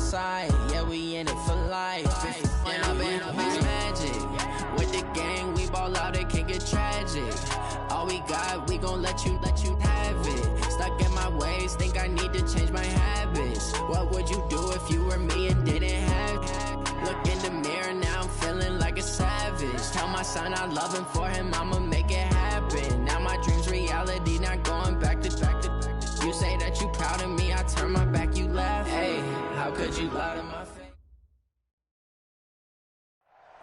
side, yeah, we in it for life. Down, it's magic. With the gang, we ball out, it can get tragic. All we got, we gon' let you have it. Stuck in my ways, think I need to change my habits. What would you do if you were me and didn't have it? Look in the mirror, now I'm feeling like a savage. Tell my son I love him, for him I'ma make it happen. Now my dream's reality, not going back to. You say that you proud of me, I turn my back, you laugh. Hey, how could you lie to my face?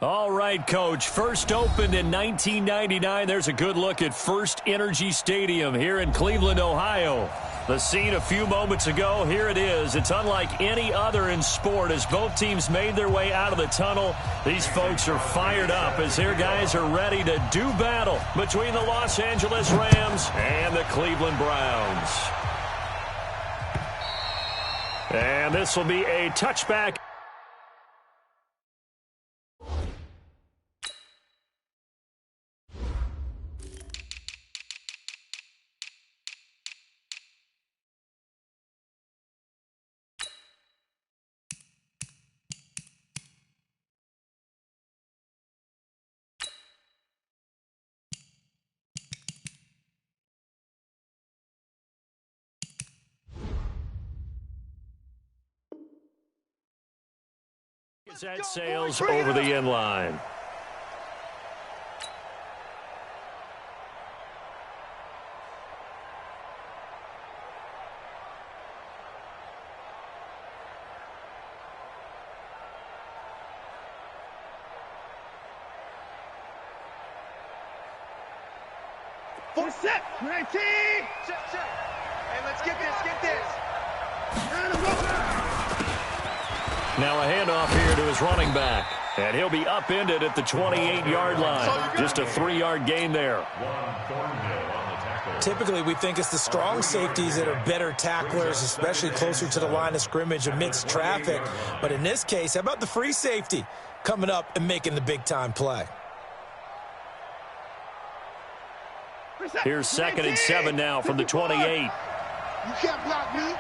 All right, Coach. First opened in 1999. There's a good look at First Energy Stadium here in Cleveland, Ohio. The scene a few moments ago, here it is. It's unlike any other in sport as both teams made their way out of the tunnel. These folks are fired up as their guys are ready to do battle between the Los Angeles Rams and the Cleveland Browns. And this will be a touchback. That sails over the end line. Full set, 19. Check. Hey, let's get this. Now a handoff here to his running back. And he'll be upended at the 28-yard line. Just a 3-yard gain there. Typically, we think it's the strong safeties that are better tacklers, especially closer to the line of scrimmage amidst traffic. But in this case, how about the free safety coming up and making the big-time play? Here's 2nd and 7 now from the 28. You can't block me.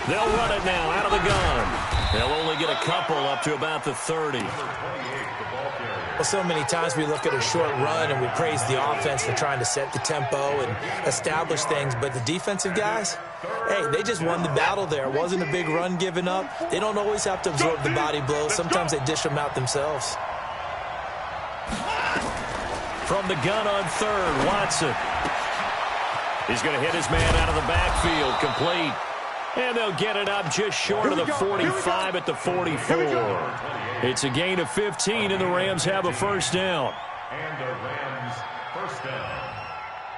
They'll run it now out of the gun. They'll only get a couple up to about the 30. Well, so many times we look at a short run and we praise the offense for trying to set the tempo and establish things. But the defensive guys, hey, they just won the battle there. It wasn't a big run given up. They don't always have to absorb the body blows. Sometimes they dish them out themselves. From the gun on 3rd, Watson. He's going to hit his man out of the backfield, complete. And they'll get it up just short of the 45 at the 44. It's a gain of 15, and the Rams have a first down. And the Rams first down.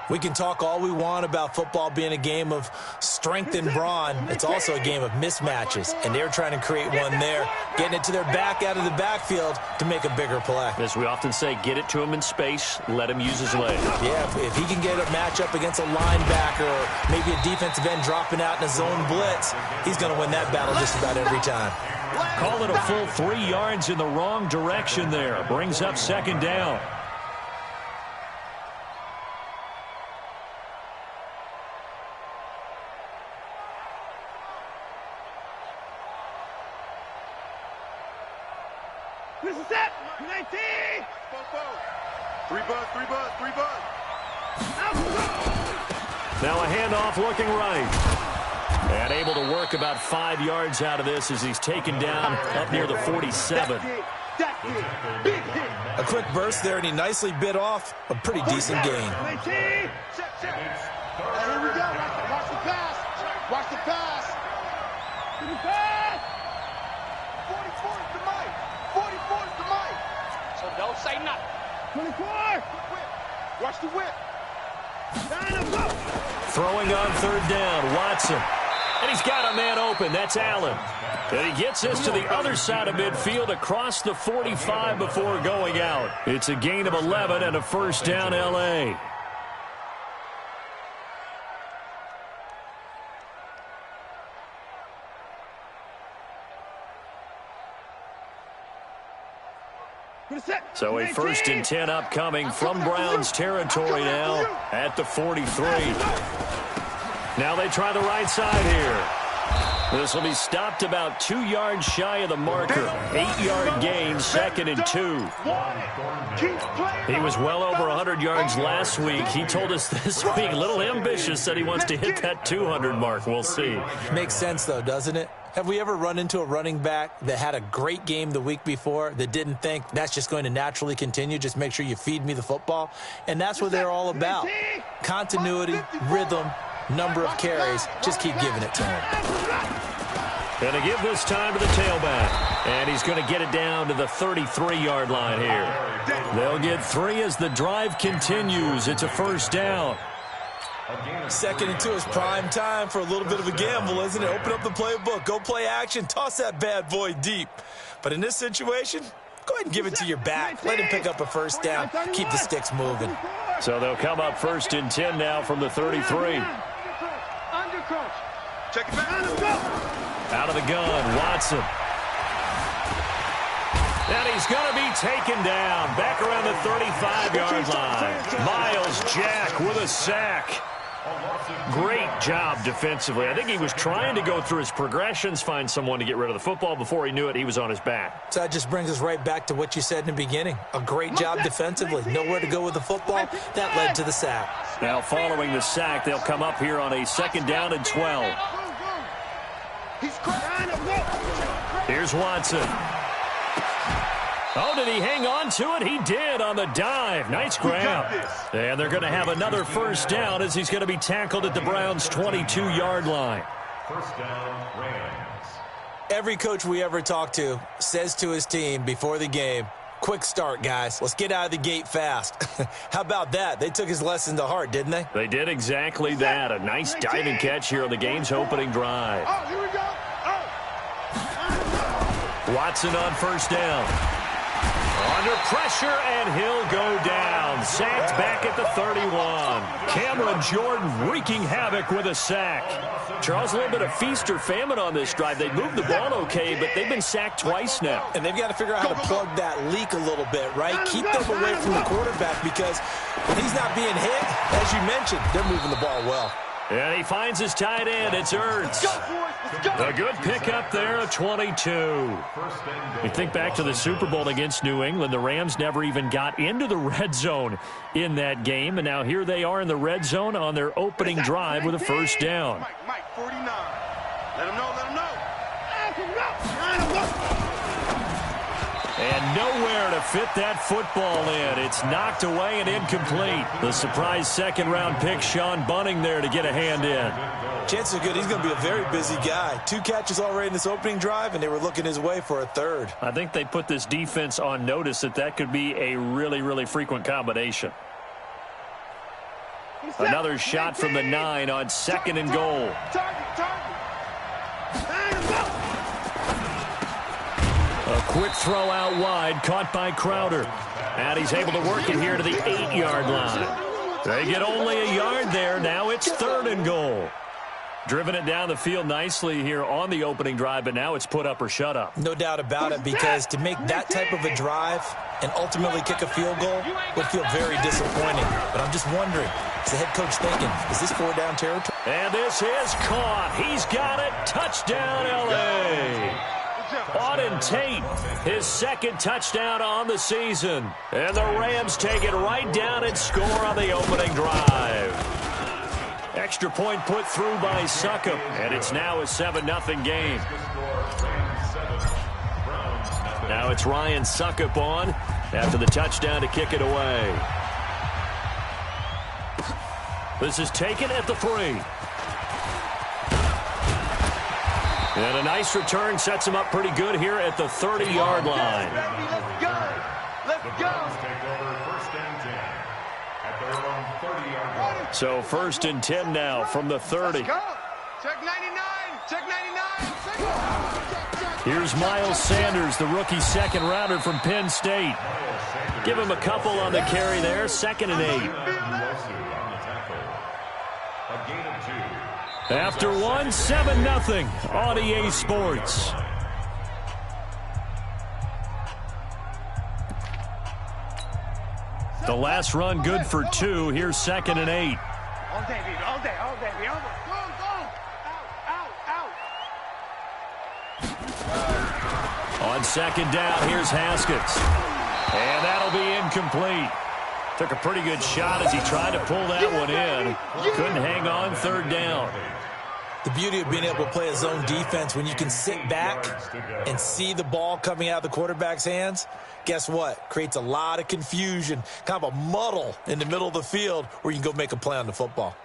We can talk all we want about football being a game of strength and brawn. It's also a game of mismatches, and they're trying to create one there, getting it to their back out of the backfield to make a bigger play. As we often say, get it to him in space, let him use his legs. Yeah, if he can get a matchup against a linebacker or maybe a defensive end dropping out in a zone blitz, he's going to win that battle just about every time. Call it a full 3 yards in the wrong direction there. Brings up 2nd down. This is it. 19. 3 buzz. Now a handoff looking right. And able to work about 5 yards out of this as he's taken down up near the 47. A quick burst there, and he nicely bit off a pretty decent gain. Here we go. Watch the pass. Watch the pass. 44 is the mic. 44 is the mic. So don't say nothing. 24. Watch the whip. Throwing on 3rd down, Watson. And he's got a man open. That's Allen. And he gets this to the other side of midfield across the 45 before going out. It's a gain of 11 and a first down, L.A. So a 1st and 10 upcoming from Browns territory now at the 43. Now they try the right side here. This will be stopped about 2 yards shy of the marker. 8-yard gain, 2nd and 2. He was well over 100 yards last week. He told us this week, a little ambitious, said he wants to hit that 200 mark. We'll see. Makes sense, though, doesn't it? Have we ever run into a running back that had a great game the week before that didn't think that's just going to naturally continue? Just make sure you feed me the football. And that's what they're all about. Continuity, rhythm, number of carries. Just keep giving it to him. Going to give this time to the tailback. And he's going to get it down to the 33-yard line here. They'll get 3 as the drive continues. It's a first down. 2nd and 2 is prime time for a little bit of a gamble, isn't it? Open up the playbook, go play action, toss that bad boy deep. But in this situation, go ahead and give it to your back. Let him pick up a first down. Keep the sticks moving. So they'll come up 1st and 10 now from the 33. Check it back. Out of the gun, Watson. And he's going to be taken down back around the 35-yard line. Miles Jack with a sack. Great job defensively. I think he was trying to go through his progressions, find someone to get rid of the football. Before he knew it, he was on his back. So that just brings us right back to what you said in the beginning. A great job defensively. Nowhere to go with the football. That led to the sack. Now following the sack, they'll come up here on a 2nd down and 12. Here's Watson. Oh, did he hang on to it? He did on the dive. Nice grab. And they're going to have another first down as he's going to be tackled at the Browns' 22-yard line. First down, Rams. Every coach we ever talk to says to his team before the game, quick start, guys. Let's get out of the gate fast. How about that? They took his lesson to heart, didn't they? They did exactly that. A nice diving catch here on the game's opening drive. Oh, here we go. Watson on first down. Under pressure, and he'll go down. Sacked back at the 31. Cameron Jordan wreaking havoc with a sack. Charles, a little bit of feast or famine on this drive. They moved the ball okay, but they've been sacked twice now. And they've got to figure out how to plug that leak a little bit, right? Keep them away from the quarterback because when he's not being hit, as you mentioned, they're moving the ball well. And he finds his tight end. It's Ertz. A good pickup there, a 22. You think back to the Super Bowl against New England. The Rams never even got into the red zone in that game. And now here they are in the red zone on their opening drive with a first down. Mike, 49. Let him know, let him know. And nowhere to fit that football in. It's knocked away and incomplete. The surprise second-round pick, Sean Bunning, there to get a hand in. Chances are good. He's going to be a very busy guy. 2 catches already in this opening drive, and they were looking his way for a 3rd. I think they put this defense on notice that could be a really, really frequent combination. Another shot from the 9 on 2nd and goal. A quick throw out wide, caught by Crowder. And he's able to work it here to the 8-yard line. They get only a yard there. Now it's 3rd and goal. Driven it down the field nicely here on the opening drive, but now it's put up or shut up. No doubt about it, because to make that type of a drive and ultimately kick a field goal would feel very disappointing. But I'm just wondering, is the head coach thinking, is this 4-down territory? And this is caught. He's got it. Touchdown, L.A. Auden Tate, his 2nd touchdown on the season. And the Rams take it right down and score on the opening drive. Extra point put through by Succop, and it's now a 7-0 game. Now it's Ryan Succop on after the touchdown to kick it away. This is taken at the 3. And a nice return sets him up pretty good here at the 30-yard line. Let's go. Let's go. So 1st and 10 now from the 30. Check 99. Check 99. Here's Miles Sanders, the rookie 2nd rounder from Penn State. Give him a couple on the carry there. 2nd and 8. After 1, 7-0 on EA Sports. The last run good for 2. Here's 2nd and 8. All day, baby. All day. All day. Go, go. Out, out, out. On second down, here's Haskins. And that'll be incomplete. Took a pretty good shot as he tried to pull that one in. Couldn't hang on third down. The beauty of being able to play a zone defense when you can sit back and see the ball coming out of the quarterback's hands, guess what? Creates a lot of confusion, kind of a muddle in the middle of the field where you can go make a play on the football.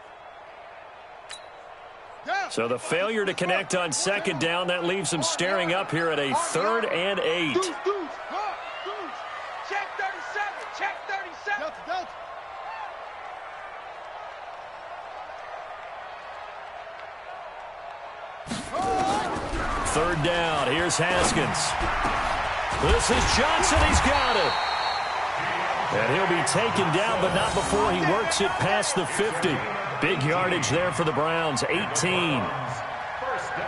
So the failure to connect on second down, that leaves him staring up here at a 3rd and 8. Check 37. Check 37. Third down. Here's Haskins. This is Johnson. He's got it. And he'll be taken down, but not before he works it past the 50. Big yardage there for the Browns, 18.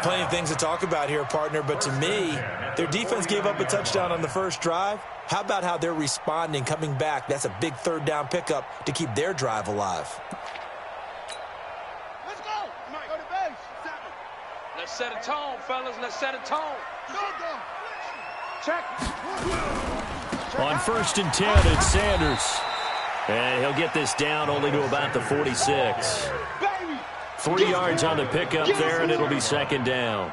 Plenty of things to talk about here, partner, but to me, their defense gave up a touchdown on the first drive. How about how they're responding, coming back? That's a big third down pickup to keep their drive alive. Let's go. Go to base. Let's set a tone, fellas. Let's set a tone. Go. Check. On 1st and 10, it's Sanders. And he'll get this down only to about the 46. 3 yards on the pickup there, and it'll be second down.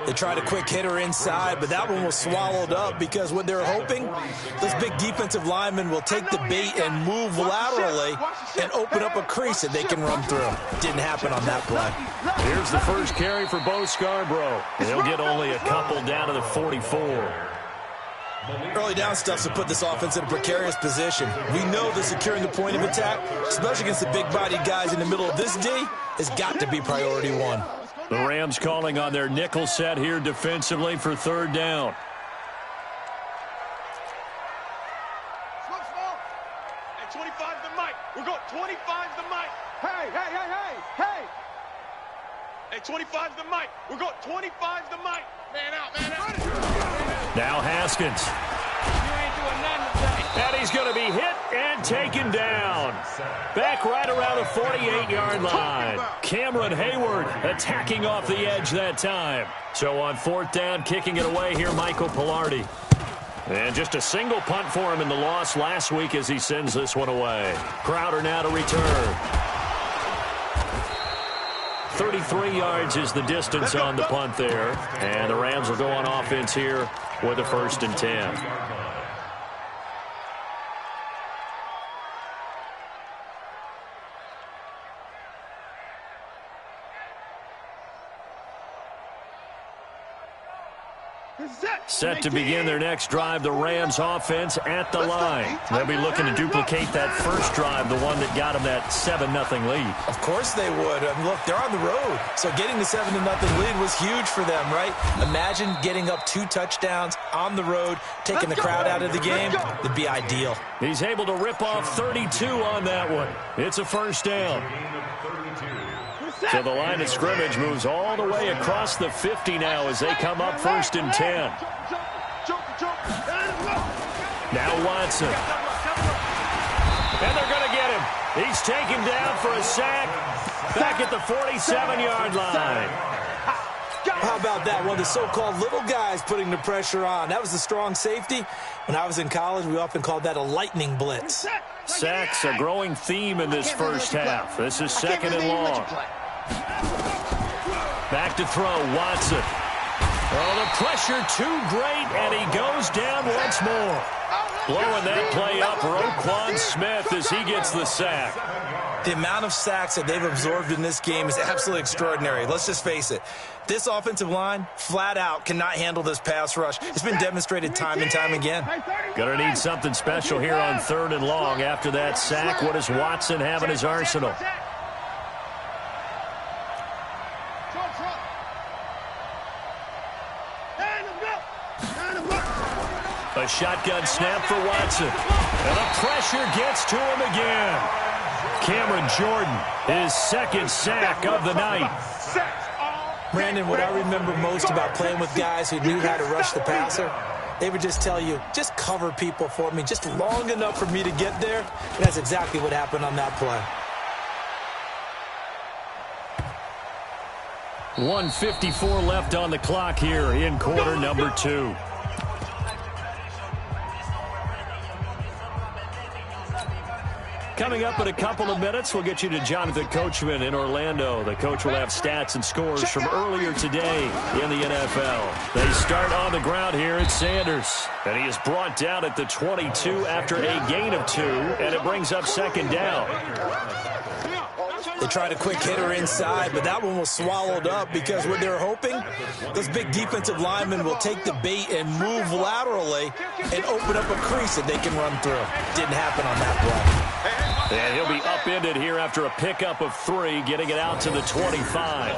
They tried a quick hitter inside, but that one was swallowed up because what they're hoping, those big defensive linemen will take the bait and move laterally and open up a crease that they can run through. Didn't happen on that play. Here's the first carry for Bo Scarborough. He'll get only a couple down to the 44. Early down stuff to put this offense in a precarious position. We know that securing the point of attack, especially against the big-bodied guys in the middle of this D, has got to be priority one. The Rams calling on their nickel set here defensively for third down. Hey, 25 the mic. We're going 25 the mic. Hey. Hey, 25 the mic. We're going 25 the mic. Man out. Now Haskins. You ain't doing nothing today. And he's going to be hit and taken down. Back right around the 48-yard line. Cameron Hayward attacking off the edge that time. So on 4th down, kicking it away here, Michael Pilardi. And just a single punt for him in the loss last week as he sends this one away. Crowder now to return. 33 yards is the distance on the punt there. And the Rams will go on offense here with a 1st and 10. Set to begin their next drive, the Rams offense at the line. They'll be looking to duplicate that first drive, the one that got them that 7-0 lead. Of course they would. Look, they're on the road, so getting the 7-0 lead was huge for them, right? Imagine getting up 2 touchdowns on the road, taking the crowd out of the game. It'd be ideal. He's able to rip off 32 on that one. It's a first down. So the line of scrimmage moves all the way across the 50 now as they come up 1st and 10. Now Watson. And they're going to get him. He's taken down for a sack back at the 47-yard line. How about that? One of the so-called little guys putting the pressure on. That was the strong safety. When I was in college, we often called that a lightning blitz. Sacks a growing theme in this first half. This is 2nd and long. Back to throw, Watson. Oh, the pressure too great, and he goes down once more. Blowing that play up, Roquan Smith as he gets the sack. The amount of sacks that they've absorbed in this game is absolutely extraordinary. Let's just face it. This offensive line, flat out, cannot handle this pass rush. It's been demonstrated time and time again. Gonna need something special here on 3rd and long after that sack. What does Watson have in his arsenal? A shotgun snap for Watson. And the pressure gets to him again. Cameron Jordan, his 2nd sack of the night. Brandon, what I remember most about playing with guys who knew how to rush the passer, they would just tell you, just cover people for me, just long enough for me to get there. And that's exactly what happened on that play. 1:54 left on the clock here in quarter number 2. Coming up in a couple of minutes, we'll get you to Jonathan Coachman in Orlando. The coach will have stats and scores from earlier today in the NFL. They start on the ground here at Sanders. And he is brought down at the 22 after a gain of 2, and it brings up second down. They tried a quick hitter inside, but that one was swallowed up because what they're hoping, those big defensive linemen will take the bait and move laterally and open up a crease that they can run through. Didn't happen on that play. And he'll be upended here after a pickup of 3, getting it out to the 25.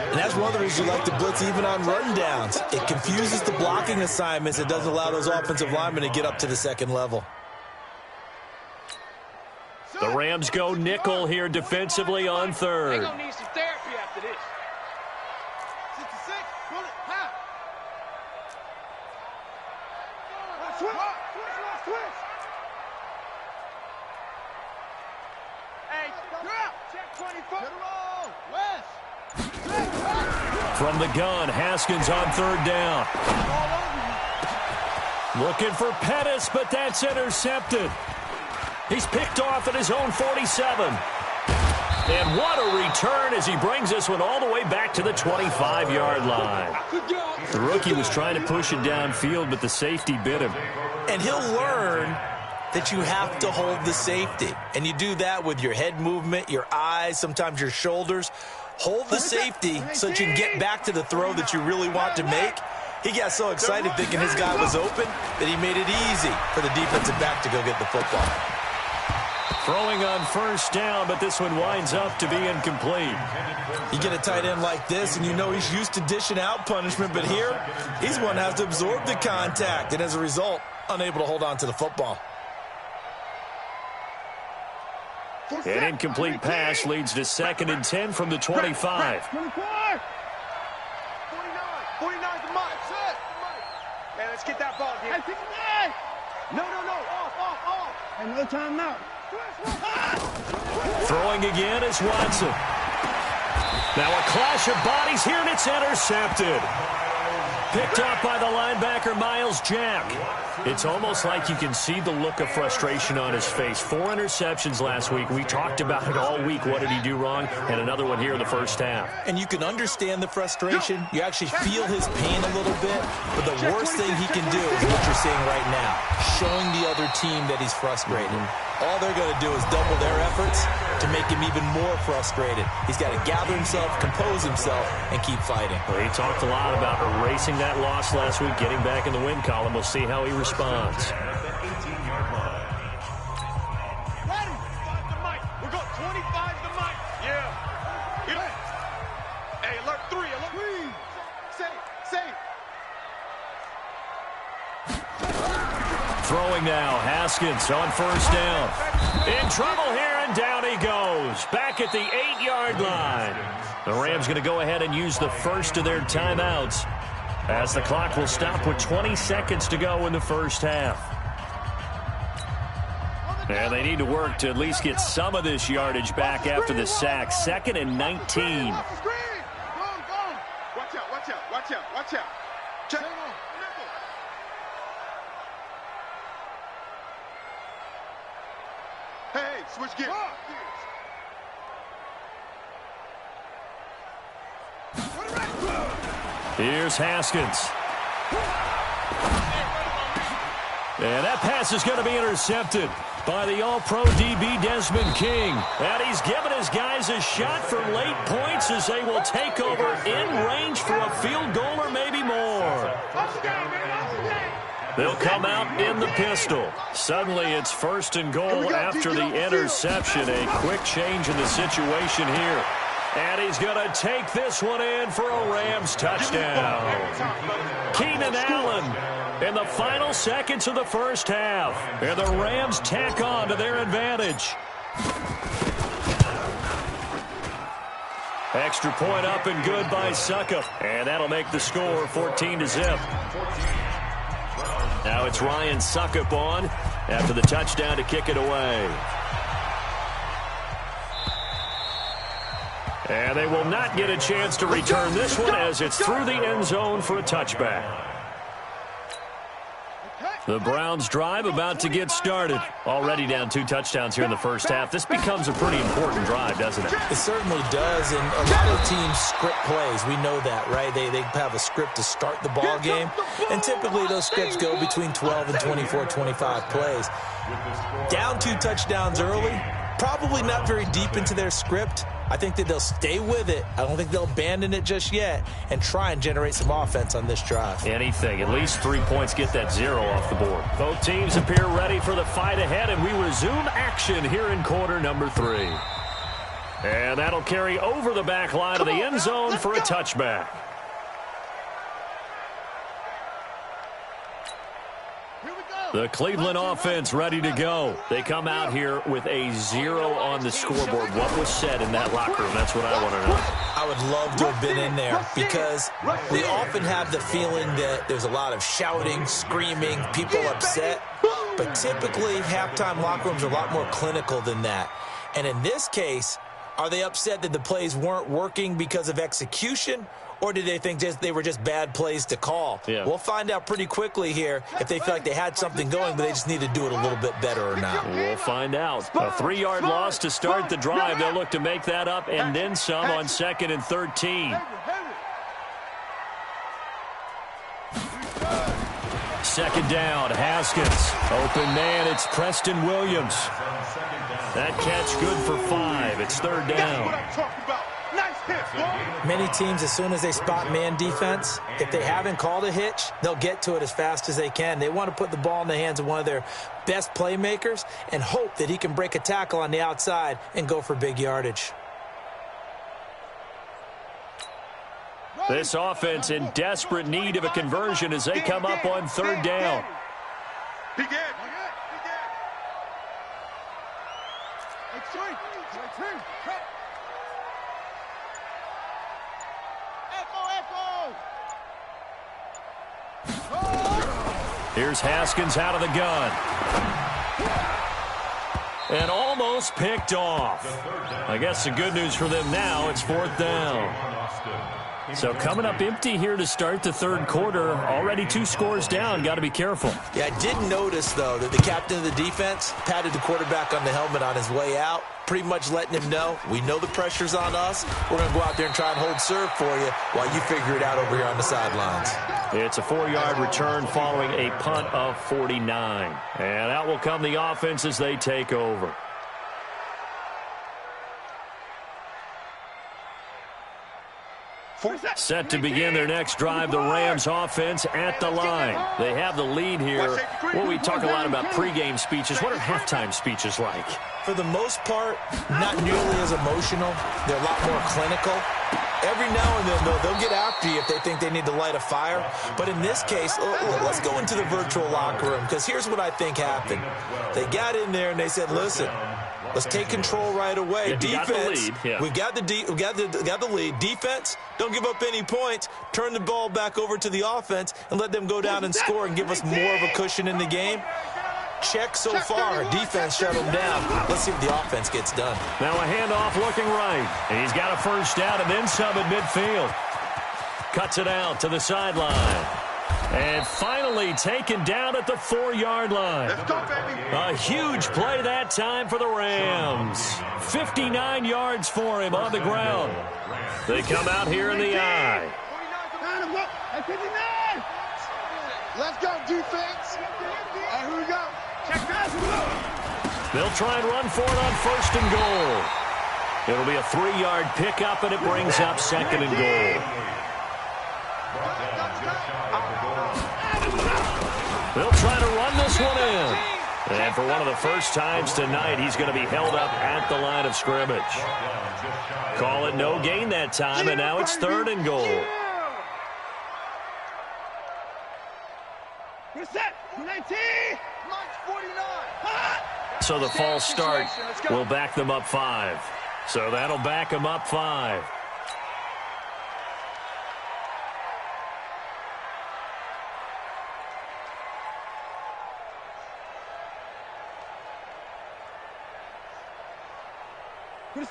And that's one of the reasons you like to blitz even on run downs. It confuses the blocking assignments. It doesn't allow those offensive linemen to get up to the second level. The Rams go nickel here defensively on third. They're going to need some therapy after this. 66, pull it, half. Switch. Hey, check 24. West. From the gun, Haskins on third down. Looking for Pettis, but that's intercepted. He's picked off at his own 47. And what a return as he brings this one all the way back to the 25-yard line. The rookie was trying to push it downfield, but the safety bit him. And he'll learn that you have to hold the safety. And you do that with your head movement, your eyes, sometimes your shoulders. Hold the safety so that you can get back to the throw that you really want to make. He got so excited thinking his guy was open that he made it easy for the defensive back to go get the football. Throwing on first down, but this one winds up to be incomplete. You get a tight end like this, and you know he's used to dishing out punishment, but here, he's one that has to absorb the contact, and as a result, unable to hold on to the football. An incomplete pass leads to 2nd and 10 from the 25. 49 the mark. Man, let's get that ball here. No. Off. And no timeout. Throwing again is Watson. Now a clash of bodies here, and it's intercepted. Picked up by the linebacker, Miles Jack. It's almost like you can see the look of frustration on his face. 4 interceptions last week. We talked about it all week. What did he do wrong? And another one here in the first half. And you can understand the frustration. You actually feel his pain a little bit. But the worst thing he can do is what you're seeing right now, showing the other team that he's frustrated. All they're going to do is double their efforts to make him even more frustrated. He's got to gather himself, compose himself, and keep fighting. Well, he talked a lot about erasing that loss last week, getting back in the win column. We'll see how he responds. Ready? We're going 25 the mic. Yeah. Hey, alert 3. Safe. Throwing now, Haskins on first down. In trouble here, and down he goes. Back at the 8-yard line. The Rams going to go ahead and use the first of their timeouts, as the clock will stop with 20 seconds to go in the first half. And they need to work to at least get some of this yardage back after the sack. 2nd and 19. Watch out. Check. Hey, switch gears. Here's Haskins. And that pass is going to be intercepted by the All-Pro DB Desmond King. And he's given his guys a shot for late points as they will take over in range for a field goal or maybe more. They'll come out in the pistol. Suddenly it's 1st and goal after the interception. A quick change in the situation here. And he's going to take this one in for a Rams touchdown. Keenan Allen in the final seconds of the first half. And the Rams tack on to their advantage. Extra point up and good by Suckup. And that'll make the score 14-0. Now it's Ryan Suckup on after the touchdown to kick it away. And they will not get a chance to return this one as it's through the end zone for a touchback. The Browns drive about to get started. Already down 2 touchdowns here in the first half. This becomes a pretty important drive, doesn't it? It certainly does, and a lot of teams script plays. We know that, right? They have a script to start the ball game, and typically those scripts go between 12 and 24, 25 plays. Down 2 touchdowns early, probably not very deep into their script. I think that they'll stay with it. I don't think they'll abandon it just yet and try and generate some offense on this drive. Anything. At least 3 points, get that 0 off the board. Both teams appear ready for the fight ahead, and we resume action here in quarter number 3. And that'll carry over the back line of the end zone for a touchback. The Cleveland offense ready to go. They come out here with a 0 on the scoreboard. What was said in that locker room? That's what I want to know. I would love to have been in there because we often have the feeling that there's a lot of shouting, screaming, people upset. But typically, halftime locker rooms are a lot more clinical than that. And in this case, are they upset that the plays weren't working because of execution? Or did they think they were just bad plays to call? Yeah. We'll find out pretty quickly here if they feel like they had something going, but they just need to do it a little bit better or not. We'll find out. A 3-yard loss to start the drive. They'll look to make that up and then some on 2nd and 13. Second down, Haskins. Open man, it's Preston Williams. That catch good for 5. It's 3rd down. Many teams, as soon as they spot man defense, if they haven't called a hitch, they'll get to it as fast as they can. They want to put the ball in the hands of one of their best playmakers and hope that he can break a tackle on the outside and go for big yardage. This offense in desperate need of a conversion as they come up on 3rd down. Here's Haskins out of the gun. And almost picked off. I guess the good news for them now, it's 4th down. So coming up empty here to start the 3rd quarter. Already 2 scores down. Got to be careful. Yeah, I did notice, though, that the captain of the defense patted the quarterback on the helmet on his way out, pretty much letting him know, we know the pressure's on us. We're going to go out there and try and hold serve for you while you figure it out over here on the sidelines. It's a 4-yard return following a punt of 49. And out will come the offense as they take over. Set to begin their next drive, the Rams offense at the line. They have the lead here. Well, we talk a lot about pregame speeches. What are halftime speeches like? For the most part, not nearly as emotional. They're a lot more clinical. Every now and then, though, they'll get after you if they think they need to light a fire. But in this case, let's go into the virtual locker room, because here's what I think happened. They got in there and they said, listen, let's take control right away. Defense, we've got the lead. Defense, don't give up any points. Turn the ball back over to the offense and let them go down and score and give us more of a cushion in the game. Check so far. Defense shut them down. Let's see if the offense gets done. Now a handoff looking right. And he's got a 1st down and then some at midfield. Cuts it out to the sideline. And finally taken down at the 4-yard line. Let's go, baby. A huge play that time for the Rams. 59 yards for him on the ground. They come out here in the I. 59. Let's go, defense. Here we go. Check this. They'll try and run for it on 1st and goal. It'll be a 3-yard pickup, and it brings up 2nd and goal. They'll try to run this one in. And for one of the first times tonight, he's going to be held up at the line of scrimmage. Call it no gain that time, and now it's 3rd and goal. So the false start will back them up 5. So that'll back them up 5.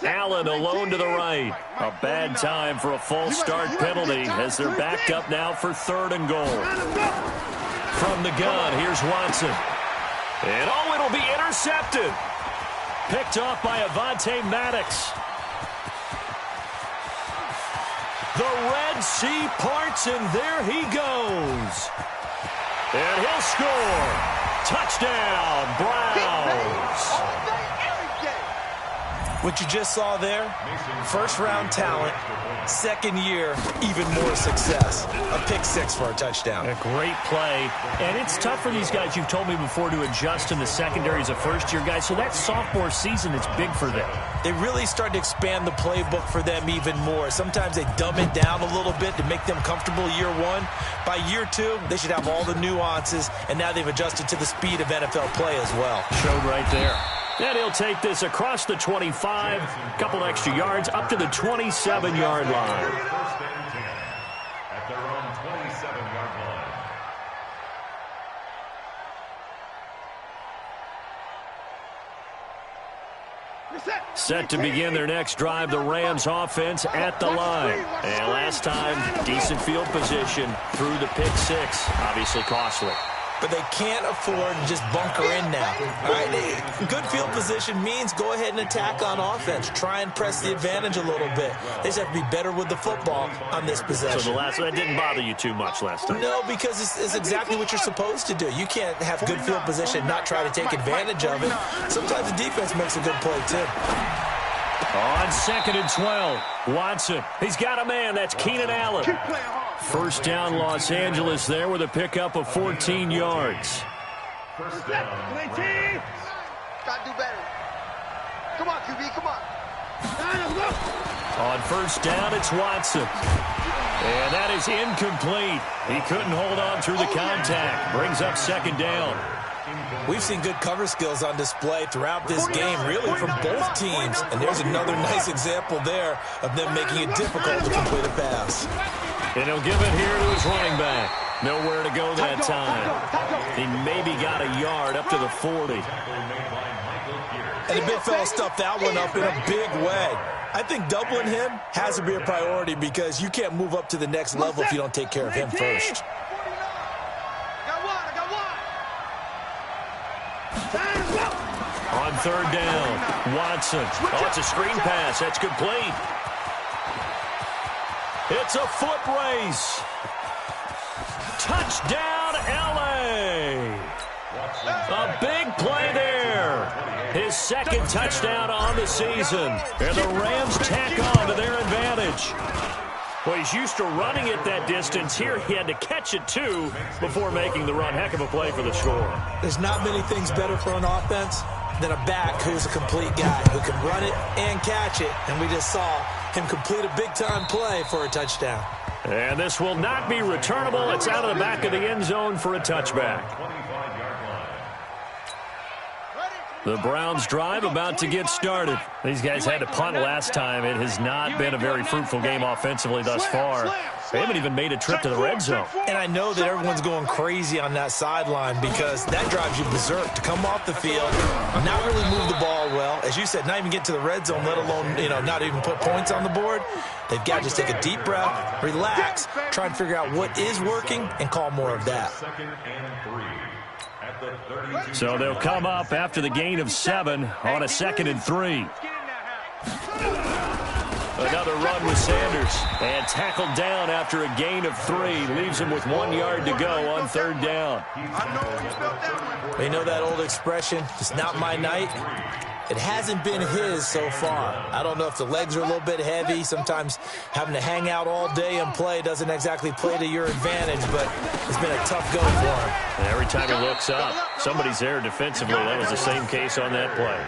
Allen alone to the right. A bad time for a false start penalty as they're backed up now for 3rd and goal. From the gun, here's Watson. And oh, it'll be intercepted. Picked off by Avonte Maddox. The Red Sea parts, and there he goes. And he'll score. Touchdown, Browns. What you just saw there, first-round talent, second year, even more success. A pick six for a touchdown. A great play. And it's tough for these guys, you've told me before, to adjust in the secondary as a first-year guy. So that sophomore season, it's big for them. They really started to expand the playbook for them even more. Sometimes they dumb it down a little bit to make them comfortable year one. By year two, they should have all the nuances, and now they've adjusted to the speed of NFL play as well. Showed right there. And he'll take this across the 25, couple extra yards, up to the 27-yard line. First and 10 at their own 27-yard line. Set to begin their next drive, the Rams offense at the line. And last time, decent field position through the pick six. Obviously costly. But they can't afford to just bunker in now. All right, good field position means go ahead and attack on offense. Try and press the advantage a little bit. They just have to be better with the football on this possession. So that didn't bother you too much last time? No, because it's exactly what you're supposed to do. You can't have good field position and not try to take advantage of it. Sometimes the defense makes a good play, too. On 2nd and 12, Watson. He's got a man. That's Keenan Allen. First down, Los Angeles there with a pickup of 14 yards. First down. Gotta do better. Come on, QB, come on. On first down, it's Watson. And that is incomplete. He couldn't hold on through the contact. Brings up 2nd down. We've seen good cover skills on display throughout this game, really from both teams. And there's another nice example there of them making it difficult to complete a pass. And he'll give it here to his running back. Nowhere to go that time. He maybe got a yard up to the 40. And the big fella stuffed that one up in a big way. I think doubling him has to be a priority because you can't move up to the next level if you don't take care of him first. On 3rd down, Watson. Oh, it's a screen pass. That's complete. It's a foot race. Touchdown, L.A. A big play there. His second touchdown on the season. And the Rams tack on to their advantage. Well, he's used to running it that distance. Here he had to catch it, too, before making the run. Heck of a play for the score. There's not many things better for an offense than a back who's a complete guy who can run it and catch it. And we just saw him complete a big-time play for a touchdown. And this will not be returnable. It's out of the back of the end zone for a touchback. The Browns drive about to get started. These guys had to punt last time. It has not been a very fruitful game offensively thus far. They haven't even made a trip to the red zone. And I know that everyone's going crazy on that sideline because that drives you berserk to come off the field, not really move the ball well. As you said, not even get to the red zone, let alone, not even put points on the board. They've got to just take a deep breath, relax, try and figure out what is working, and call more of that. So they'll come up after the gain of 7 on a 2nd and 3. Another run with Sanders. And tackled down after a gain of 3. Leaves him with 1 yard to go on 3rd down. You know that old expression, it's not my night? It hasn't been his so far. I don't know if the legs are a little bit heavy. Sometimes having to hang out all day and play doesn't exactly play to your advantage, but it's been a tough go for him. And every time he looks up, somebody's there defensively. That was the same case on that play.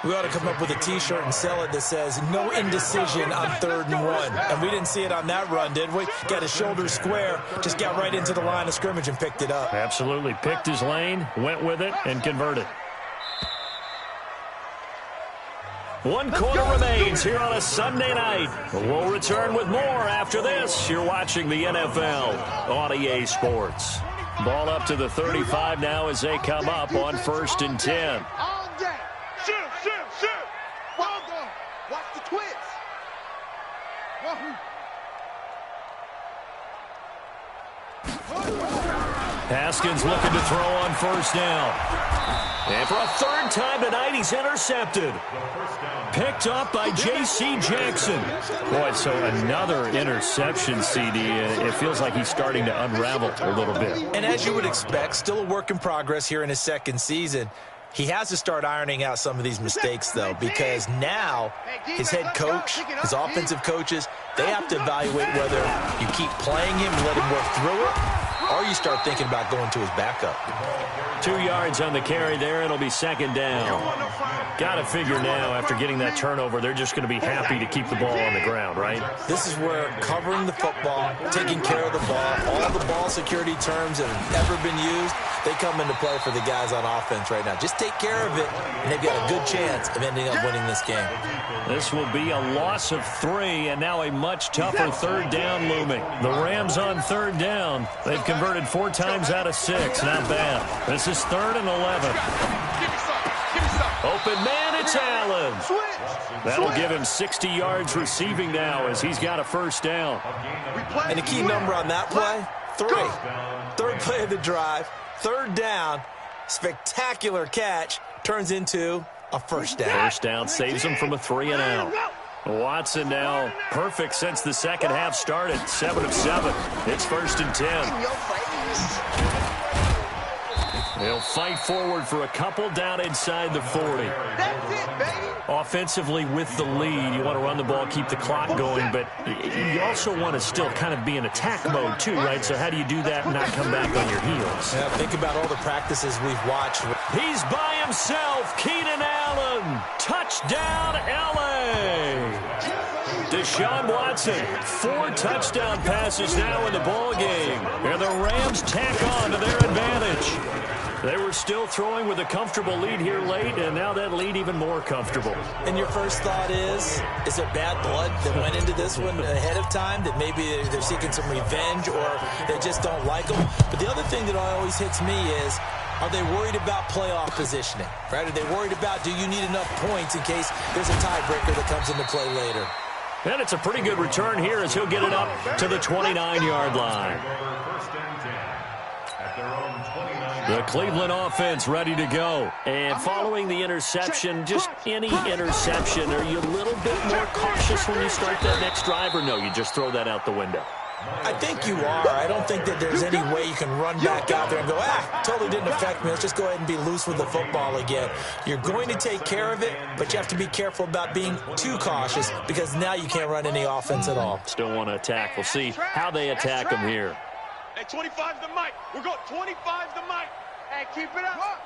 We ought to come up with a T-shirt and sell it that says, no indecision on 3rd and 1. And we didn't see it on that run, did we? Got his shoulders square, just got right into the line of scrimmage and picked it up. Absolutely. Picked his lane, went with it, and converted. 1 quarter remains here on a Sunday night. We'll return with more after this. You're watching the NFL on EA Sports. Ball up to the 35 now as they come up on 1st and 10. Shoot! Well done. Watch the twist. Wahoo. Haskins looking to throw on first down. And for a third time tonight, he's intercepted. Picked up by J.C. Jackson. Boy, so another interception, CD. It feels like he's starting to unravel a little bit. And as you would expect, still a work in progress here in his second season. He has to start ironing out some of these mistakes, though, because now his head coach, his offensive coaches, they have to evaluate whether you keep playing him and let him work through it, or you start thinking about going to his backup. 2 yards on the carry there. It'll be second down. Got to figure now, after getting that turnover, they're just going to be happy to keep the ball on the ground, right? This is where covering the football, taking care of the ball, all the ball security terms that have ever been used, they come into play for the guys on offense right now. Just take care of it, and they've got a good chance of ending up winning this game. This will be a loss of 3, and now a much tougher third down looming. The Rams on third down. They've converted 4 times out of 6. Not bad. This is 3rd and 11. Open man, it's Allen. That'll give him 60 yards receiving now as he's got a first down. And the key number on that play, 3. Third play of the drive, third down, spectacular catch, turns into a first down. First down saves him from a 3 and out. Watson now perfect since the second half started. 7 of 7. It's 1st and 10. They'll fight forward for a couple down inside the 40. That's it, baby. Offensively with the lead, you want to run the ball, keep the clock going, but you also want to still kind of be in attack mode too, right? So how do you do that and not come back on your heels? Yeah, think about all the practices we've watched. He's by himself, Keenan Allen. Touchdown, L.A. Deshaun Watson, 4 touchdown passes now in the ball game. And the Rams tack on to their advantage. They were still throwing with a comfortable lead here late, and now that lead even more comfortable. And your first thought is there bad blood that went into this one ahead of time, that maybe they're seeking some revenge or they just don't like them? But the other thing that always hits me is, are they worried about playoff positioning? Right? Are they worried about, do you need enough points in case there's a tiebreaker that comes into play later? And it's a pretty good return here as he'll get it up to the 29-yard line. The Cleveland offense ready to go. And following the interception, just any interception, are you a little bit more cautious when you start that next drive, or no, you just throw that out the window? I think you are. I don't think that there's any way you can run back out there and go, totally didn't affect me. Let's just go ahead and be loose with the football again. You're going to take care of it, but you have to be careful about being too cautious because now you can't run any offense at all. Still want to attack. We'll see how they attack them here. Hey, 25 the mic. We're going 25 the mic. Hey, keep it up.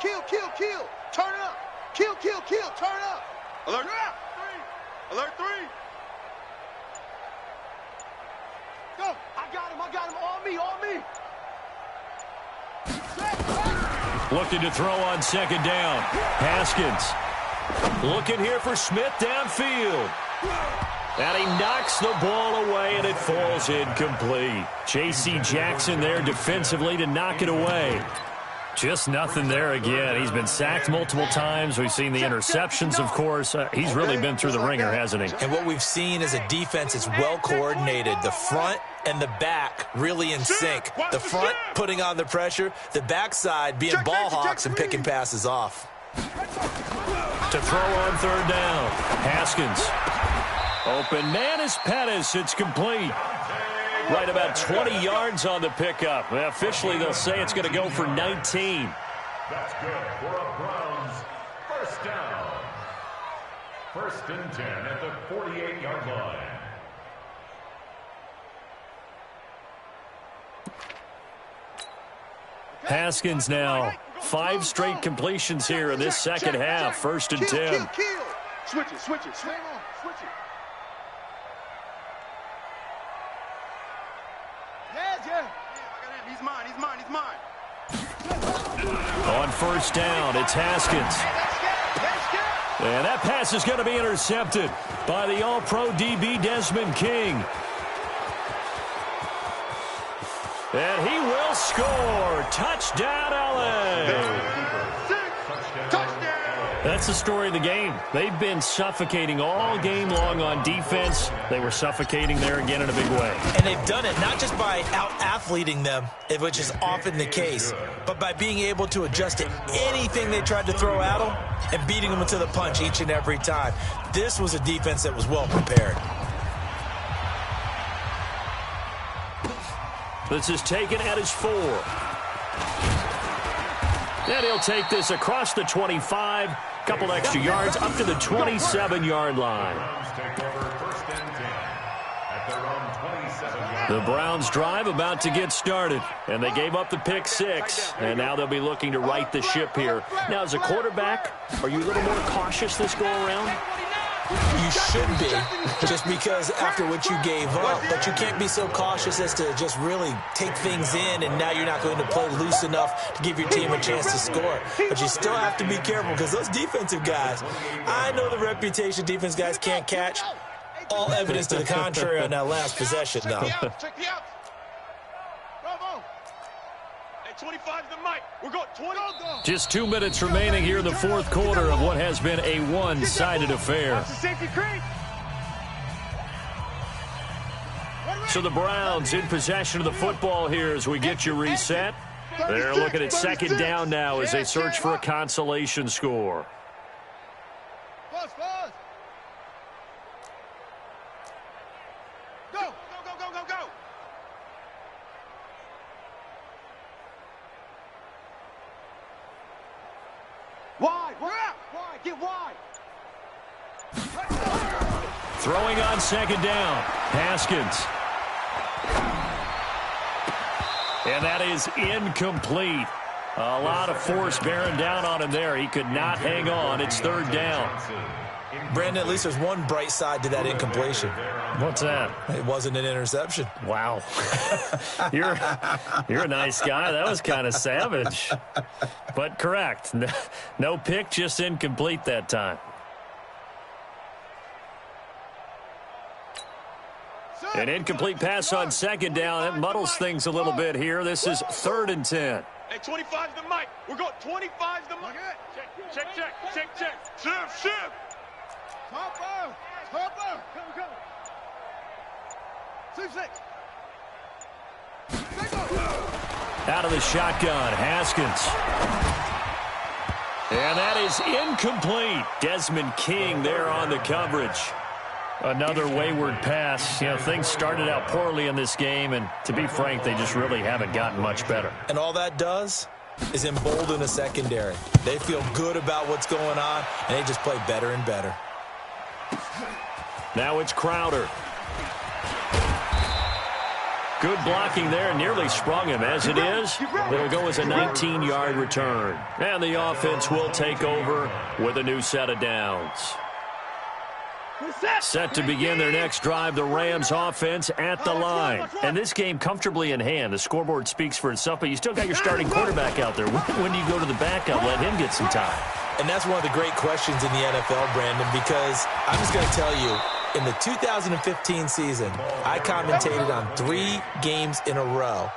Kill, kill, kill. Turn it up. Kill, kill, kill. Turn it up. Alert 3. Alert 3. Go. I got him. On me, on me. Looking to throw on second down. Haskins. Looking here for Smith downfield. And he knocks the ball away, and it falls incomplete. J.C. Jackson there defensively to knock it away. Just nothing there again. He's been sacked multiple times. We've seen the interceptions, of course. He's really been through the ringer, hasn't he? And what we've seen is a defense that's well-coordinated. The front and the back really in sync. The front putting on the pressure. The backside being ball hawks and picking passes off. To throw on third down. Haskins. Open man is Pettis. It's complete. Right about 20 yards on the pickup. Well, officially, they'll say it's going to go for 19. That's good for a Browns first down. 1st and 10 at the 48-yard line. Haskins now. 5 straight completions here in this second half. 1st and 10. Switch it, switch it, switch it. He's mine. On first down, it's Haskins. And that pass is going to be intercepted by the All-Pro DB Desmond King. And he will score. Touchdown, LA. Touchdown. The that's the story of the game. They've been suffocating all game long on defense. They were suffocating there again in a big way. And they've done it not just by out-athleting them, which is often the case, but by being able to adjust to anything they tried to throw at them and beating them to the punch each and every time. This was a defense that was well prepared. This is taken at his 4. And he'll take this across the 25, couple extra yards up to the 27-yard line. The Browns drive about to get started, and they gave up the pick 6, and now they'll be looking to right the ship here. Now, as a quarterback, are you a little more cautious this go-around? You should be, just because after what you gave up, but you can't be so cautious as to just really take things in, and now you're not going to play loose enough to give your team a chance to score. But you still have to be careful, because those defensive guys, I know the reputation defense guys can't catch. All evidence to the contrary on that last possession, though. Check the outs. Bravo. At 25 the mic. We've got 20. Just 2 minutes remaining here in the fourth quarter of what has been a one-sided affair. So the Browns in possession of the football here as we get you reset. They're looking at second down now as they search for a consolation score. Pause. Go. Wide. Get wide. Throwing on second down, Haskins. And that is incomplete. A lot of force bearing down on him there. He could not hang on. It's third down. Brandon, at least there's one bright side to that incompletion. What's that? It wasn't an interception. Wow. You're a nice guy. That was kind of savage. But correct. No pick, just incomplete that time. An incomplete pass on second down. That muddles things a little bit here. This is 3rd and 10. Hey, 25's the mic. We've got 25's the mic. Check. Shift. Top. Go. 2-6. Out of the shotgun, Haskins. And that is incomplete. Desmond King there on the coverage. Another wayward pass. You know, things started out poorly in this game, and to be frank, they just really haven't gotten much better. And all that does is embolden a secondary. They feel good about what's going on, and they just play better and better. Now it's Crowder. Good blocking there, nearly sprung him. As it is, it'll go as a 19-yard return. And the offense will take over with a new set of downs. Set to begin their next drive, the Rams offense at the line. And this game comfortably in hand. The scoreboard speaks for itself, but you still got your starting quarterback out there. When do you go to the backup, let him get some time? And that's one of the great questions in the NFL, Brandon, because I'm just going to tell you, in the 2015 season, I commentated on 3 games in a row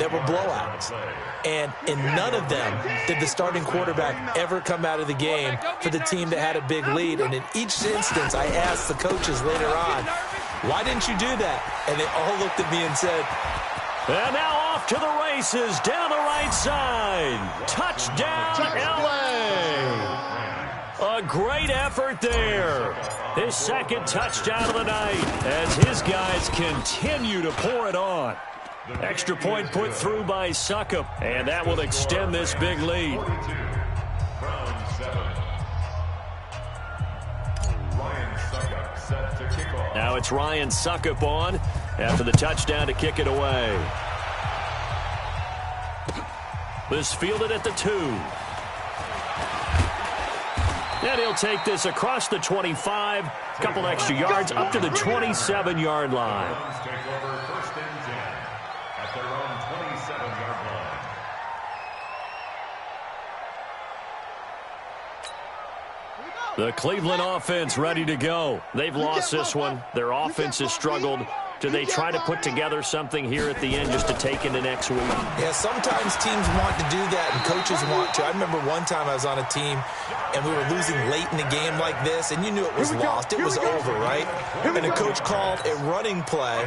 that were blowouts. And in none of them did the starting quarterback ever come out of the game for the team that had a big lead. And in each instance, I asked the coaches later on, why didn't you do that? And they all looked at me and said, and now off to the races down the right side. Touchdown, L.A. A great effort there. His second touchdown of the night as his guys continue to pour it on. Extra point put through by Suckup, and that will extend this big lead. Now it's Ryan Suckup on after the touchdown to kick it away. This fielded at the 2. And he'll take this across the 25, couple extra yards up to the 27-yard line. The Cleveland offense ready to go. They've lost this one. Their offense has struggled, Do they try to put together something here at the end just to take into next week? Yeah, sometimes teams want to do that and coaches want to. I remember one time I was on a team and we were losing late in the game like this, and you knew it was lost. It was over, right? And the coach called a running play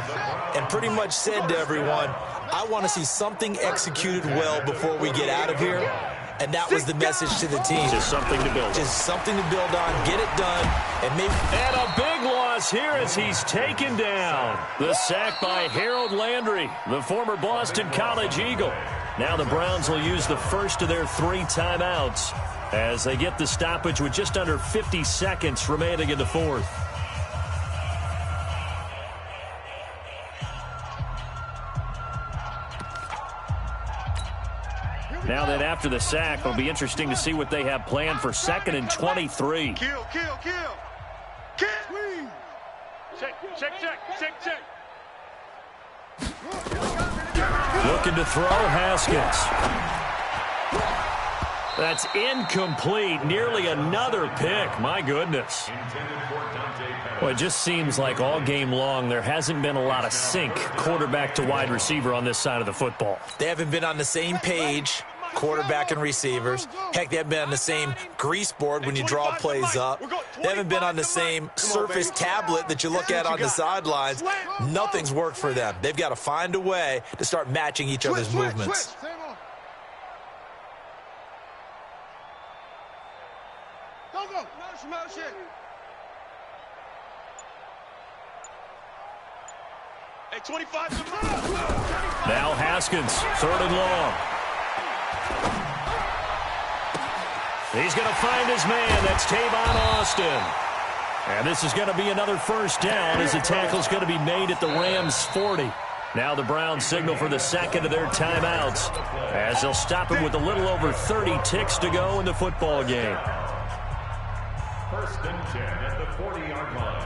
and pretty much said to everyone, I want to see something executed well before we get out of here. And that was the message to the team. Just something to build on. Just something to build on, get it done, and maybe... And a big loss here as he's taken down. The sack by Harold Landry, the former Boston College Eagle. Now the Browns will use the first of their 3 timeouts as they get the stoppage with just under 50 seconds remaining in the fourth. Now that after the sack, it'll be interesting to see what they have planned for 2nd and 23. Kill. Check. Looking to throw, Haskins. That's incomplete. Nearly another pick. My goodness. Well, it just seems like all game long there hasn't been a lot of sync quarterback to wide receiver on this side of the football. They haven't been on the same page, quarterback and receivers. Heck, they haven't been on the same grease board when you draw plays up. They haven't been on the same surface tablet that you look at on the sidelines. Nothing's worked for them. They've got to find a way to start matching each other's movements. Motion. Hey, 25 to Now Haskins, 3rd and long. He's going to find his man. That's Tavon Austin. And this is going to be another first down as the tackle's going to be made at the Rams' 40. Now the Browns signal for the 2nd of their timeouts as they'll stop him with a little over 30 ticks to go in the football game. 1st and 10 at the 40-yard line.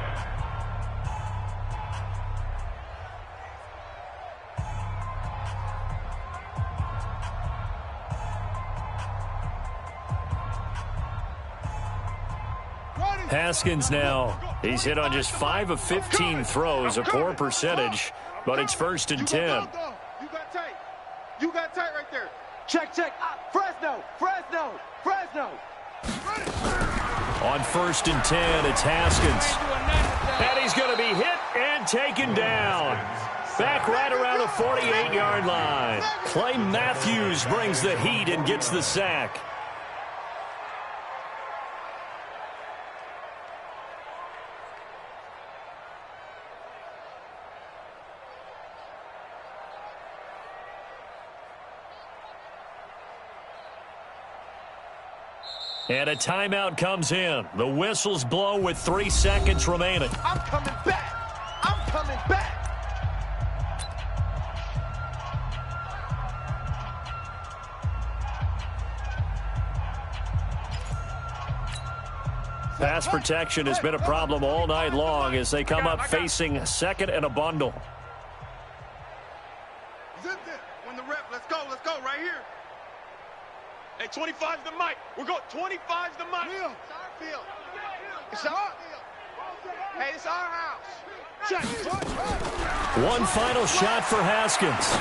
Haskins now. He's hit on just 5 of 15 throws, a poor percentage, but it's 1st and 10. You got tight right there. Check. Fresno. On 1st and 10, it's Haskins. And he's going to be hit and taken down. Back right around the 48-yard line. Clay Matthews brings the heat and gets the sack. And a timeout comes in. The whistles blow with 3 seconds remaining. I'm coming back. Pass protection has been a problem all night long as they come up facing 2nd and a bundle. When the rep, let's go right here. Hey, 25's the mic. We're going 25's the mic. It's our field. It's our field. Hey, it's our house. Check. One final shot for Haskins.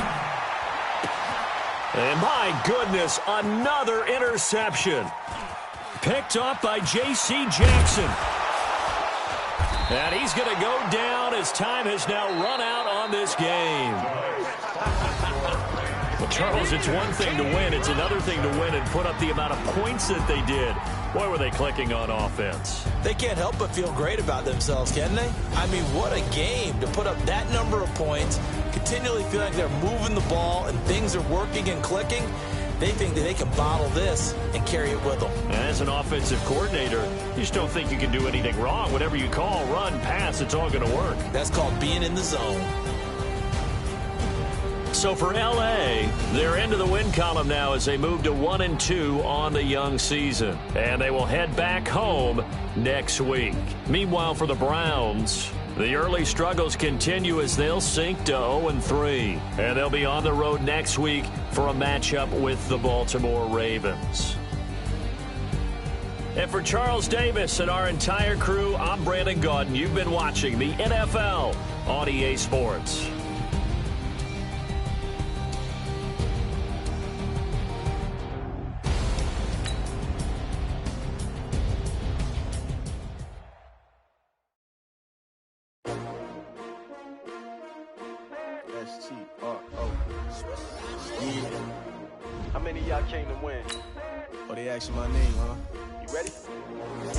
And my goodness, another interception. Picked off by J.C. Jackson. And he's going to go down as time has now run out on this game. Well, Charles, it's one thing to win. It's another thing to win and put up the amount of points that they did. Boy, were they clicking on offense. They can't help but feel great about themselves, can they? I mean, what a game to put up that number of points, continually feel like they're moving the ball and things are working and clicking. They think that they can bottle this and carry it with them. And as an offensive coordinator, you just don't think you can do anything wrong. Whatever you call, run, pass, it's all going to work. That's called being in the zone. So for L.A., they're into the win column now as they move to 1-2 on the young season. And they will head back home next week. Meanwhile, for the Browns, the early struggles continue as they'll sink to 0-3. And they'll be on the road next week for a matchup with the Baltimore Ravens. And for Charles Davis and our entire crew, I'm Brandon Gaudin. You've been watching the NFL on EA Sports. S-T-R-O. Yeah. How many of y'all came to win? Oh, they asking my name, huh? You ready?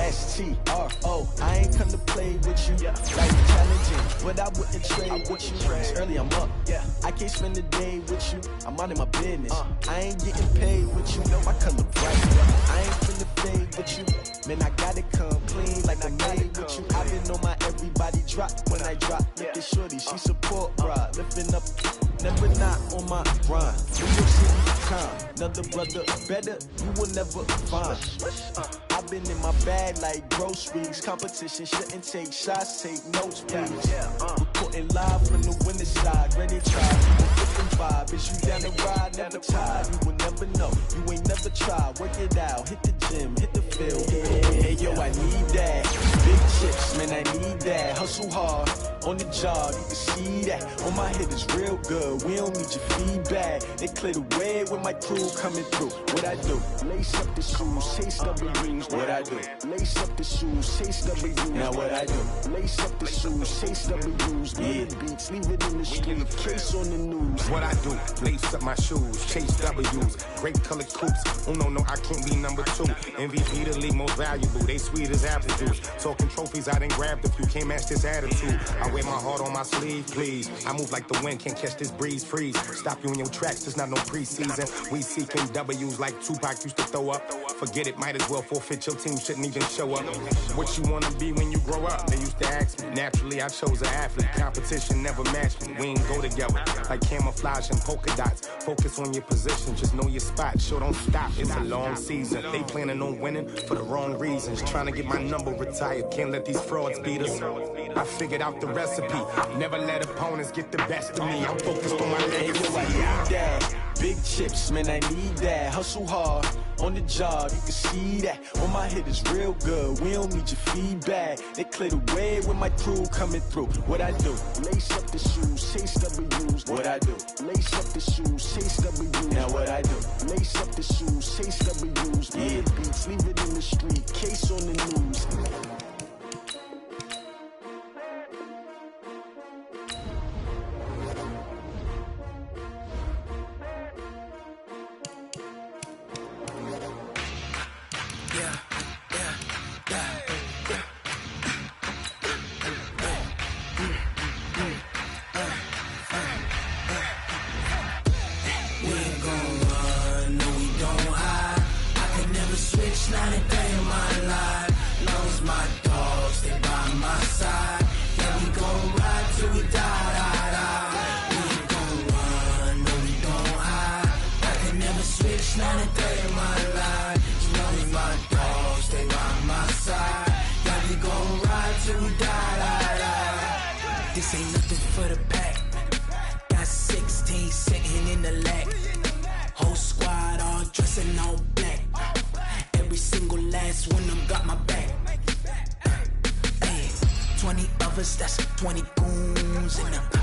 S-T-R-O. I ain't come to play with you. Yeah. Like challenging, but I wouldn't trade with you. It's early, I'm up. Yeah. I can't spend the day with you. I'm out of my business. I ain't getting paid with you. No, my color bright. I ain't finna fade with you. Man, I gotta come clean like I made with you. I've been on my everybody drop when I drop. Look at shorty, she support, bruh. Lifting up, never not on my grind. New York City time, another brother better, you will never find. I've been in my bag like groceries. Competition shouldn't take shots, take notes, please. Reporting live from the winning side, ready to try. Different vibe, is you down the ride, never tired. You will never know, you ain't never tried. Work it out, hit the gym, hit the field. Hey, yo, I need that. Big chips, man, I need that. Hustle hard, on the job, you can see that. On my head is real good, we don't need your feedback. They clear the way with my crew coming through. What I do? Lace up the shoes, chase W's. What I do? Lace up the shoes, chase W's. Now what I do? Lace up the shoes, chase W's. Yeah, beats, leave it in the street, case on the news. What I do? Lace up my shoes, chase W's. Great colored coops. Oh no, I can't be number 2. MVP the league most valuable. They sweet as apple juice. Talking trophies, I didn't grab the few. Can't match this attitude. I wear my heart on my sleeve, please. I move like the wind, can't catch this breeze, freeze. Stop you in your tracks, there's not no preseason. We seeking W's like Tupac used to throw up. Forget it, might as well forfeit. Your team shouldn't even show up. What you wanna be when you grow up? They used to ask me. Naturally, I chose an athlete. Competition never matched me. We ain't go together like camouflage and polka dots. Focus on your position, just know your spot. Sure, don't stop. It's a long season. They planning on winning for the wrong reasons. Trying to get my number retired. Can't let these frauds beat us. I figured out the recipe. Never let opponents get the best of me. I'm focused on my legacy. Big chips, man, I need that. Hustle hard, on the job, you can see that. On my head is real good, we don't need your feedback. They clear the way with my crew coming through. What I do? Lace up the shoes, chase W's. What I do? Lace up the shoes, chase W's. Now what I do? Lace up the shoes, chase W's. Yeah, beats, leave it in the street, case on the news. Not a day in my life. Long as my dogs stay by my side. Yeah, we gon' ride till we die. We ain't gon' run, no, we don't hide. I can never switch, not a day in my life. As long as my dogs stay by my side. Yeah, we gon' ride till we die. This ain't nothing for the pack. Got 16 sitting in the lag. Whole squad all dressing all black. Every single last one of them got my back. Hey, 20 of us, that's 20 goons in the